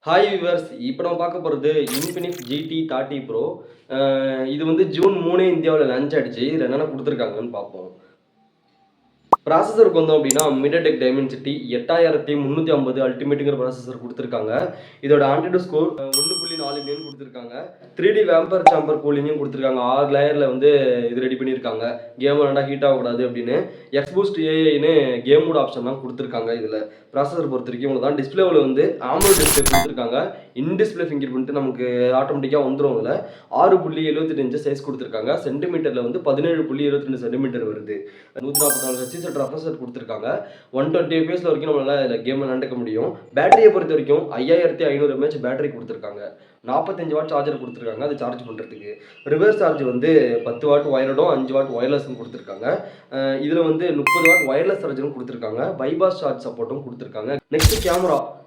Hi viewers, இப்போ நம்ம பார்க்க போகிறது இன்ஃபினிக்ஸ் GT 30 ப்ரோ. இது வந்து ஜூன் 3 இந்தியாவில் லான்ச் ஆயிடுச்சு. இதில் என்னென்ன கொடுத்துருக்காங்கன்னு பார்ப்போம். ப்ராசஸருக்கு வந்தோம் அப்படின்னா MediaTek Dimensity 8350 அல்டிமேட்டுங்கிற ப்ராசஸர் கொடுத்துருக்காங்க. இதோட ஆண்ட்ராய்டு ஸ்கோர் 1.4 மில்லியன் கொடுத்துருக்காங்க. 3D வேம்பர் சாம்பர் கூலிங்கும் கொடுத்துருக்காங்க. 6 லேயரில் வந்து இது ரெடி பண்ணியிருக்காங்க. கேம் விளாண்டா ஹீட் ஆகக்கூடாது அப்படின்னு எக்ஸ்பூஸ்ட் ஏஐன்னு கேம் மோட் ஆப்ஷன்லாம் கொடுத்துருக்காங்க. இதில் ப்ராசஸர் பொறுத்த வரைக்கும் இவ்வளோ தான். டிஸ்பிளேவில் வந்து AMOLED டிஸ்பிளே கொடுத்துருக்காங்க. இன்டிஸ்பிளே ஃபிங்கர் பிரிண்ட் நமக்கு ஆட்டோமேட்டிக்காக வந்துடும். இதில் 6.78 இன்ச்சு சைஸ் கொடுத்துருக்காங்க. சென்டிமீட்டரில் வந்து 17.22 சென்டிமீட்டர் வருது. 144 ஹெச் ரெஃப்ரெஷ் கொடுத்துருக்காங்க. 120 fps வரைக்கும் நம்மளால இதில் கேம் விளையாண்டுக்க முடியும். பேட்டரியை பொறுத்த வரைக்கும் 5500 mAh பேட்டரி கொடுத்துருக்காங்க. 45 வாட் சார்ஜர் கொடுத்துருக்காங்க அது சார்ஜ் பண்ணுறதுக்கு. ரிவர்ஸ் சார்ஜ் வந்து 10 வாட் ஒயர்டும் 5 வாட் ஒயர்லெஸ்ன்னு கொடுத்துருக்காங்க. இதில் வந்து 30 வாட் ஒயர்லெஸ் சார்ஜரும் கொடுத்துருக்காங்க. பைபாஸ் சார்ஜ் சப்போர்ட்டும் கொடுத்துருக்காங்க. நெக்ஸ்ட்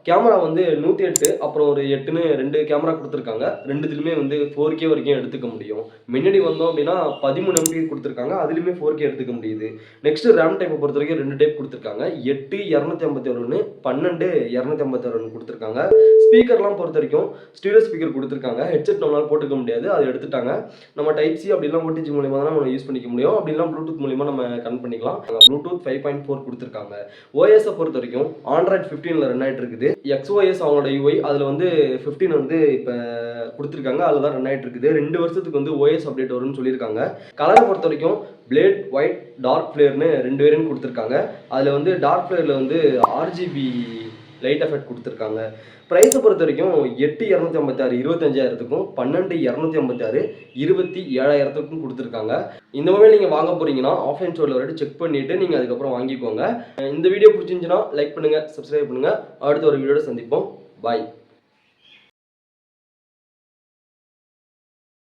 கேமரா வந்து 108 அப்புறம் ஒரு 8ன்னு 2 கேமரா கொடுத்துருக்காங்க. ரெண்டுத்துலையுமே வந்து 4K வரைக்கும் எடுத்துக்க முடியும். முன்னாடி வந்தோம் அப்படின்னா 13 MP கொடுத்துருக்காங்க. அதுலேயுமே 4K எடுத்துக்க முடியுது. நெக்ஸ்ட் ரேம் டைப்பை பொறுத்த வரைக்கும் 2 டைப் கொடுத்துருக்காங்க. 8 256 12 256 கொடுத்துருக்காங்க. ஸ்பீக்கர்லாம் பொறுத்த வரைக்கும் ஸ்டீரியோ ஸ்பீக்கர் கொடுத்துருக்காங்க. ஹெட்செட் நம்மளால் போட்டுக்க முடியாது, அதை எடுத்துட்டாங்க. நம்ம டைப் சி அப்படிலாம் ஓடிஜி மூலியமாக தான் நம்ம யூஸ் பண்ணிக்க முடியும். அப்படிலாம் ப்ளூடூத் மூலியமாக நம்ம கனெக்ட் பண்ணிக்கலாம். ப்ளூடூத் 5.4 கொடுத்துருக்காங்க. ஓஎஸை பொறுத்த வரைக்கும் ஆண்ட்ராய்ட் 15ல் ரன் ஆகிட்டு இருக்குது. XOS அவங்களோட UI அதில் வந்து 15 வந்து இப்போ கொடுத்துருக்காங்க. அதில் தான் ரன் ஆகிட்டு இருக்குது. 2 வருஷத்துக்கு வந்து OS அப்டேட் வரும்னு சொல்லியிருக்காங்க. கலரை பொறுத்த வரைக்கும் பிளேட் ஒயிட் டார்க் ஃப்ளேர்னு 2 வேரியன்ட் கொடுத்துருக்காங்க. அதில் வந்து டார்க் ஃப்ளேரில் வந்து RGB லைட் எஃபெக்ட் கொடுத்துருக்காங்க. ப்ரைஸை பொறுத்த வரைக்கும் 8256 25,000க்கும் 12256 27,000க்கும் கொடுத்துருக்காங்க. இந்த மொபைல் நீங்கள் வாங்க போகிறீங்கன்னா ஆஃப்லைன் ஸ்டோரில் வரைக்கும் செக் பண்ணிவிட்டு நீங்கள் அதுக்கப்புறம் வாங்கிக்கோங்க. இந்த வீடியோ பிடிச்சிருந்துச்சுன்னா லைக் பண்ணுங்கள், சப்ஸ்கிரைப் பண்ணுங்கள். அடுத்த ஒரு வீடியோட சந்திப்போம். பாய்.